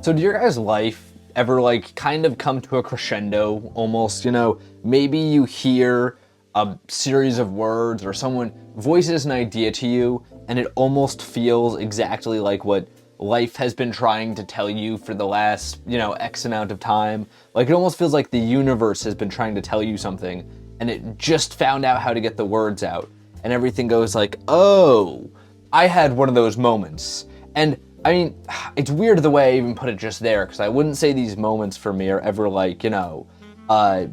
So did your guys' life ever like kind of come to a crescendo almost, maybe you hear a series of words or someone voices an idea to you and it almost feels exactly like what life has been trying to tell you for the last, X amount of time. Like it almost feels like the universe has been trying to tell you something and it just found out how to get the words out and everything goes like, "Oh, I had one of those moments." And I mean, it's weird the way I even put it just there, because I wouldn't say these moments for me are ever like,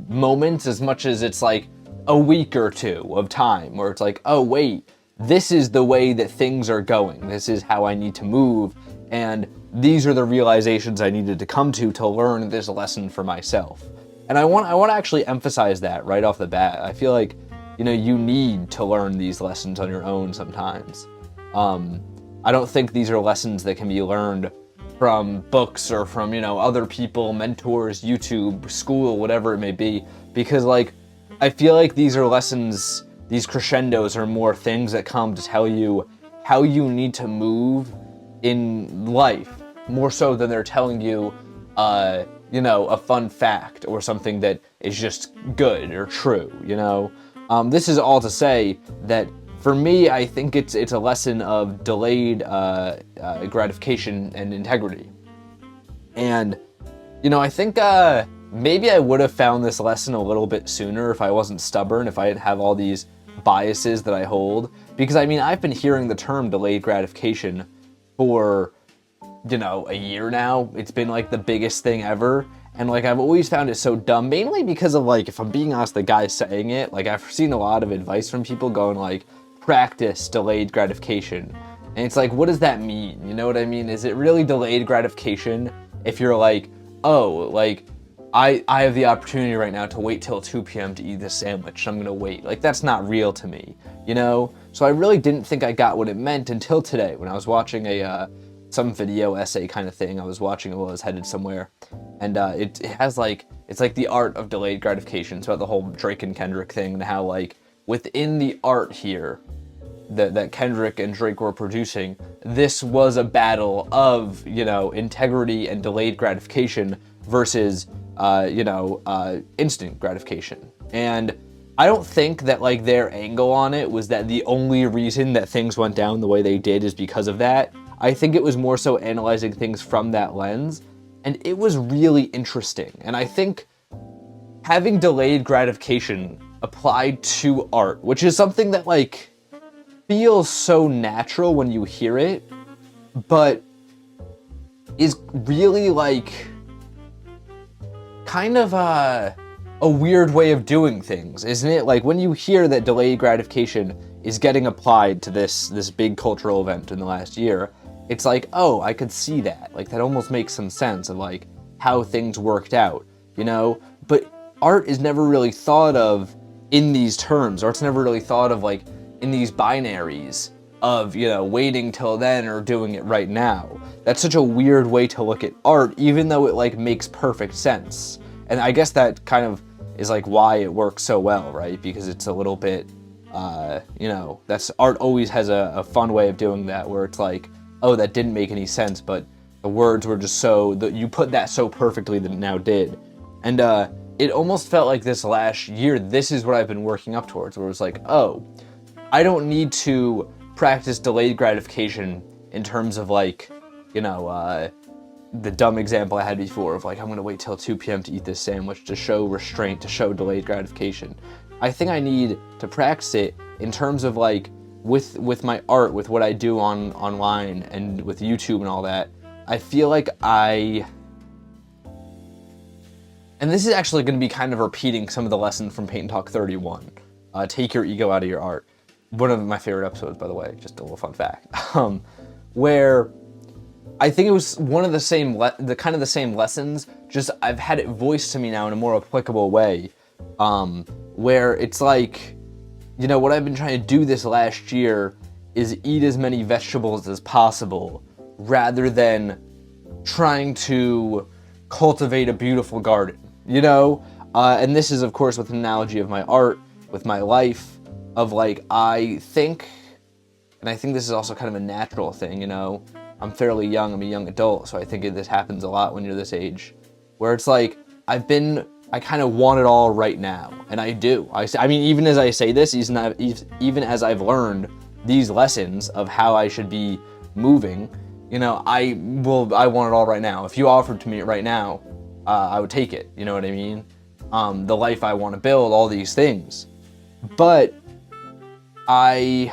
moments as much as it's like a week or two of time where it's like, oh wait, this is the way that things are going. This is how I need to move. And these are the realizations I needed to come to learn this lesson for myself. And I want to actually emphasize that right off the bat. I feel like, you need to learn these lessons on your own sometimes. I don't think these are lessons that can be learned from books or from, other people, mentors, YouTube, school, whatever it may be. Because, I feel like these are lessons, these crescendos are more things that come to tell you how you need to move in life, more so than they're telling you, a fun fact or something that is just good or true, This is all to say that for me, I think it's a lesson of delayed gratification and integrity. And, I think maybe I would have found this lesson a little bit sooner if I wasn't stubborn, if I didn't have all these biases that I hold. Because, I've been hearing the term delayed gratification for, a year now. It's been, the biggest thing ever. And, I've always found it so dumb, mainly because of, if I'm being honest, the guy saying it, I've seen a lot of advice from people going, practice delayed gratification. And it's what does that mean? You know what I mean? Is it really delayed gratification if you're I have the opportunity right now to wait till 2 p.m. to eat this sandwich. I'm gonna wait. That's not real to me, So I really didn't think I got what it meant until today when I was watching some video essay kind of thing. I was watching it while I was headed somewhere. And it has it's the art of delayed gratification. It's about the whole Drake and Kendrick thing and how within the art here that Kendrick and Drake were producing, this was a battle of, integrity and delayed gratification versus, instant gratification. And I don't think that their angle on it was that the only reason that things went down the way they did is because of that. I think it was more so analyzing things from that lens, and it was really interesting. And I think having delayed gratification applied to art, which is something that feels so natural when you hear it, but is really kind of a weird way of doing things, isn't it? When you hear that delayed gratification is getting applied to this big cultural event in the last year, it's oh, I could see that. That almost makes some sense of how things worked out, But art is never really thought of in these terms. Art's never really thought of in these binaries of, waiting till then or doing it right now. That's such a weird way to look at art, even though it makes perfect sense. And I guess that kind of is why it works so well, right? Because it's a little bit, that's art always has a fun way of doing that, where it's oh, that didn't make any sense, but the words were just you put that so perfectly that it now did. And it almost felt this last year, this is what I've been working up towards, where it was oh, I don't need to practice delayed gratification in terms of the dumb example I had before of I'm gonna wait till 2 p.m. to eat this sandwich to show restraint, to show delayed gratification. I think I need to practice it in terms of with my art, with what I do online and with YouTube and all that. I feel and this is actually going to be kind of repeating some of the lessons from Paint&Talk 31. Take your ego out of your art. One of my favorite episodes, by the way, just a little fun fact. Where I think it was one of the same lessons, just I've had it voiced to me now in a more applicable way. Where it's what I've been trying to do this last year is eat as many vegetables as possible, rather than trying to cultivate a beautiful garden, And this is, of course, with an analogy of my art, with my life, of I think, and I think this is also kind of a natural thing, I'm fairly young, I'm a young adult, so I think this happens a lot when you're this age, where it's like, I kind of want it all right now, and I do. I mean, even as I say this, even as I've learned these lessons of how I should be moving, you know, I want it all right now. If you offered to me right now, I would take it, you know what I mean? The life I want to build, all these things. But I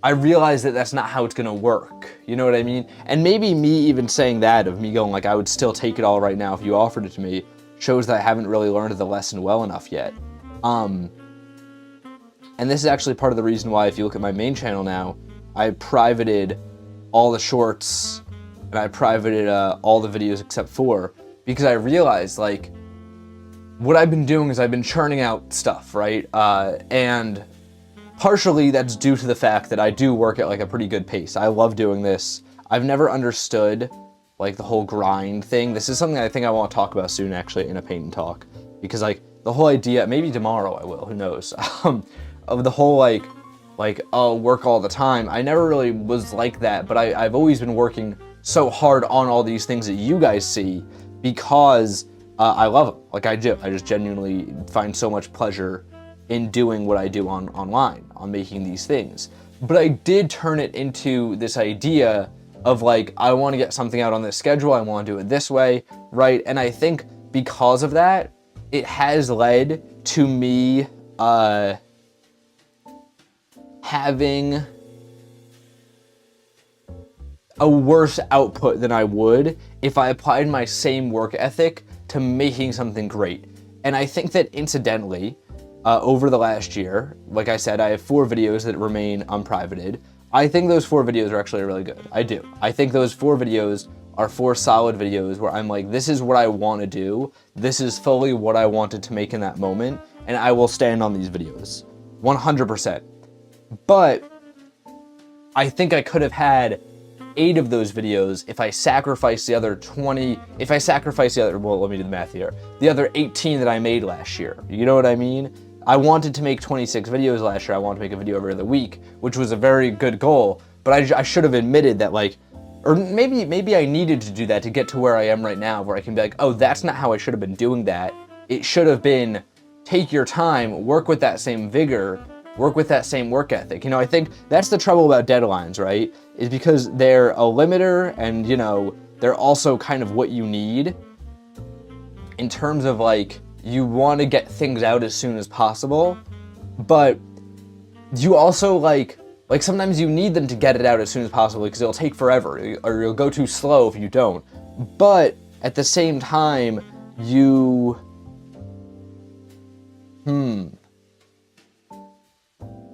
realize that that's not how it's gonna work, you know what I mean? And maybe me even saying that, of me going like, I would still take it all right now if you offered it to me, shows that I haven't really learned the lesson well enough yet. And this is actually part of the reason why, if you look at my main channel now, I privated all the shorts, and I privated all the videos except 4, because I realized, like, what I've been doing is I've been churning out stuff, right? And partially that's due to the fact that I do work at like a pretty good pace. I love doing this. I've never understood like the whole grind thing. This is something I think I want to talk about soon, actually, in a Paint and Talk, because like the whole idea, maybe tomorrow I will, who knows, of the whole like, oh, work all the time. I never really was like that, but I've always been working so hard on all these things that you guys see because I love them. Like I do. I just genuinely find so much pleasure in doing what I do online, on making these things. But I did turn it into this idea of like, I want to get something out on this schedule, I want to do it this way, right? And I think because of that, it has led to me having a worse output than I would if I applied my same work ethic to making something great. And I think that incidentally, over the last year, like I said, I have 4 videos that remain unprivated. I think those 4 videos are actually really good. I do. I think those 4 videos are 4 solid videos where I'm like, this is what I want to do. This is fully what I wanted to make in that moment, and I will stand on these videos 100%. But I think I could have had 8 of those videos if I sacrificed the other 20, if I sacrificed the other, well, let me do the math here, the other 18 that I made last year. You know what I mean? I wanted to make 26 videos last year. I wanted to make a video every other week, which was a very good goal, but I should have admitted that, like, or maybe I needed to do that to get to where I am right now, where I can be like, oh, that's not how I should have been doing that. It should have been, take your time, work with that same vigor, work with that same work ethic. You know, I think that's the trouble about deadlines, right? Is because they're a limiter, and, you know, they're also kind of what you need in terms of, like, you want to get things out as soon as possible, but you also, like sometimes you need them to get it out as soon as possible because it'll take forever, or you'll go too slow if you don't. But at the same time,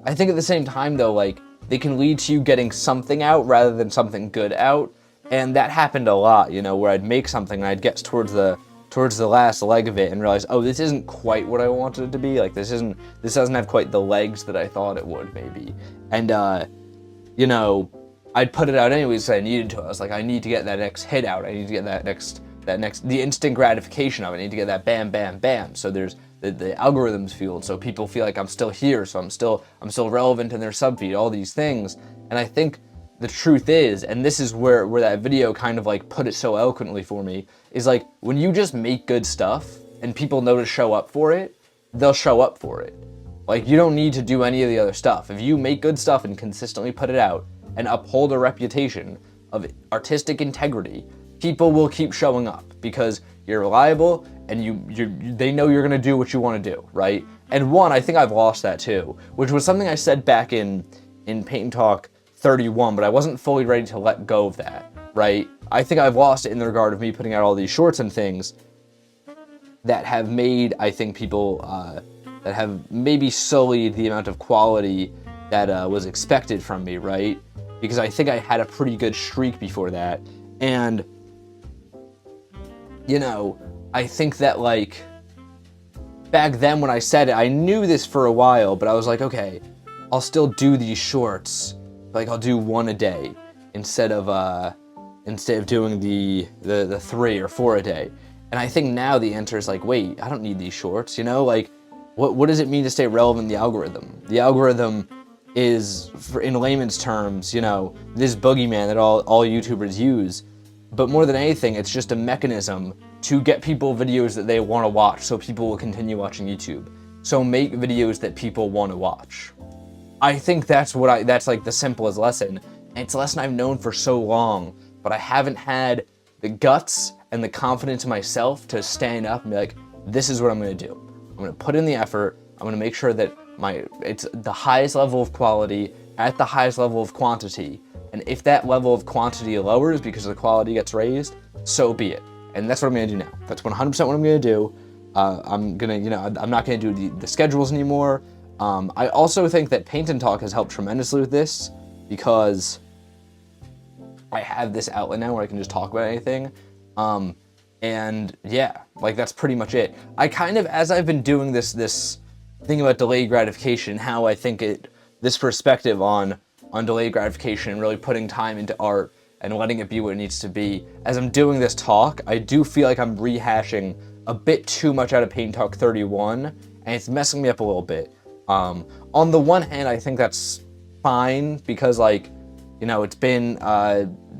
I think at the same time, though, like, they can lead to you getting something out rather than something good out. And that happened a lot, you know, where I'd make something and I'd get towards the last leg of it and realize, oh, this isn't quite what I wanted it to be. Like, this doesn't have quite the legs that I thought it would, maybe. And, you know, I'd put it out anyways because I needed to. I was like, I need to get that next hit out. I need to get that next, the instant gratification of it. I need to get that bam, bam, bam. So there's the algorithms fueled, so people feel like I'm still here, so I'm still relevant in their subfeed, all these things. And I think the truth is, and this is where that video kind of like put it so eloquently for me, is like, when you just make good stuff and people know to show up for it, they'll show up for it. Like, you don't need to do any of the other stuff. If you make good stuff and consistently put it out and uphold a reputation of artistic integrity, people will keep showing up because you're reliable and they know you're gonna do what you want to do, right? And I think I've lost that too, which was something I said back in Paint&Talk 31, but I wasn't fully ready to let go of that, right? I think I've lost it in the regard of me putting out all these shorts and things that have made, I think, people that have maybe sullied the amount of quality that was expected from me, right? Because I think I had a pretty good streak before that. And, you know, I think that, like, back then when I said it, I knew this for a while, but I was like, okay, I'll still do these shorts. Like, I'll do 1 a day instead of doing the 3 or 4 a day. And I think now the answer is like, wait, I don't need these shorts, you know? Like, what does it mean to stay relevant in the algorithm? The algorithm is, in layman's terms, this boogeyman that all YouTubers use. But more than anything, it's just a mechanism to get people videos that they want to watch, so people will continue watching YouTube. So make videos that people want to watch. I think that's like the simplest lesson. And it's a lesson I've known for so long, but I haven't had the guts and the confidence in myself to stand up and be like, this is what I'm going to do. I'm going to put in the effort. I'm going to make sure that it's the highest level of quality at the highest level of quantity. And if that level of quantity lowers because the quality gets raised, so be it. And that's what I'm going to do now. That's 100% what I'm going to do. I'm not going to do the schedules anymore. I also think that Paint&Talk has helped tremendously with this, because I have this outlet now where I can just talk about anything. And yeah, like that's pretty much it. I kind of, as I've been doing this thing about delayed gratification, how I think this perspective on delayed gratification and really putting time into art and letting it be what it needs to be. As I'm doing this talk, I do feel like I'm rehashing a bit too much out of Paint&Talk 31, and it's messing me up a little bit. On the one hand, I think that's fine, because it's been,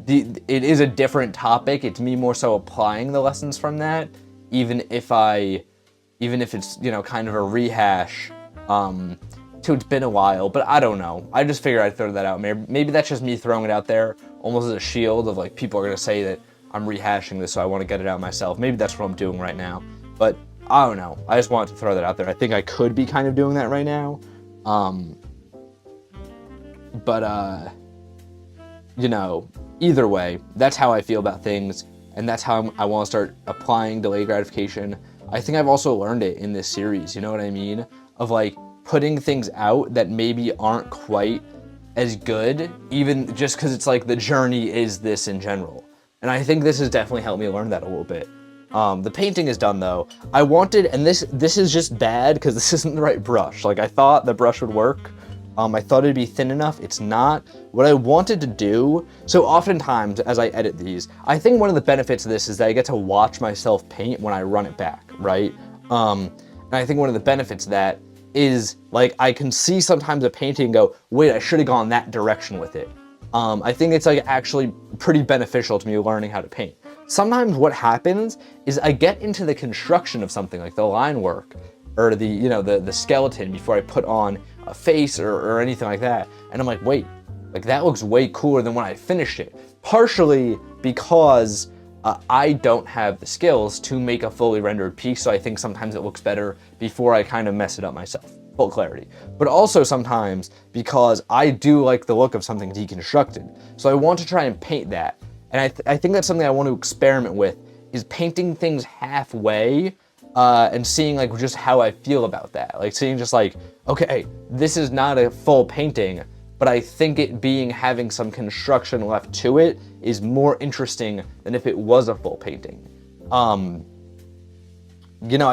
it is a different topic. It's me more so applying the lessons from that, even if it's, kind of a rehash, so it's been a while, but I don't know. I just figured I'd throw that out. Maybe that's just me throwing it out there almost as a shield of like, people are going to say that I'm rehashing this, so I want to get it out myself. Maybe that's what I'm doing right now, but I don't know. I just wanted to throw that out there. I think I could be kind of doing that right now. Either way, that's how I feel about things, and that's how I want to start applying delayed gratification. I think I've also learned it in this series, you know what I mean? Of like putting things out that maybe aren't quite as good, even just because it's like the journey is this in general. And I think this has definitely helped me learn that a little bit. The painting is done though. I wanted, and this is just bad because this isn't the right brush. Like I thought the brush would work. I thought it'd be thin enough. It's not. What I wanted to do, so oftentimes as I edit these, I think one of the benefits of this is that I get to watch myself paint when I run it back, right? And I think one of the benefits of that is like I can see sometimes a painting and go, wait, I should have gone that direction with it. I think it's like actually pretty beneficial to me learning how to paint. Sometimes what happens is I get into the construction of something, like the line work or the skeleton, before I put on a face or anything like that. And I'm like, wait, like that looks way cooler than when I finished it. Partially because I don't have the skills to make a fully rendered piece, so I think sometimes it looks better before I kind of mess it up myself. Full clarity. But also sometimes because I do like the look of something deconstructed. So I want to try and paint that. And I think that's something I want to experiment with, is painting things halfway and seeing like just how I feel about that. Like seeing just like, okay, this is not a full painting, but I think having some construction left to it is more interesting than if it was a full painting. I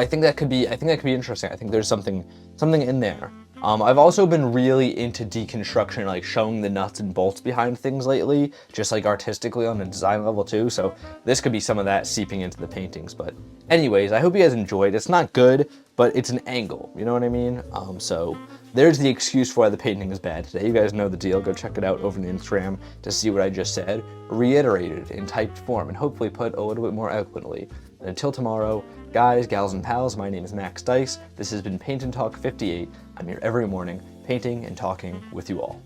think that could be interesting. I think there's something in there. I've also been really into deconstruction, like showing the nuts and bolts behind things lately, just like artistically on a design level too. So this could be some of that seeping into the paintings. But anyways, I hope you guys enjoyed. It's not good, but it's an angle, you know what I mean? So there's the excuse for why the painting is bad today. You guys know the deal. Go check it out over on the Instagram to see what I just said, reiterated in typed form, and hopefully put a little bit more eloquently. And until tomorrow, guys, gals, and pals, my name is Max Dice. This has been Paint&Talk 58. I'm here every morning, painting and talking with you all.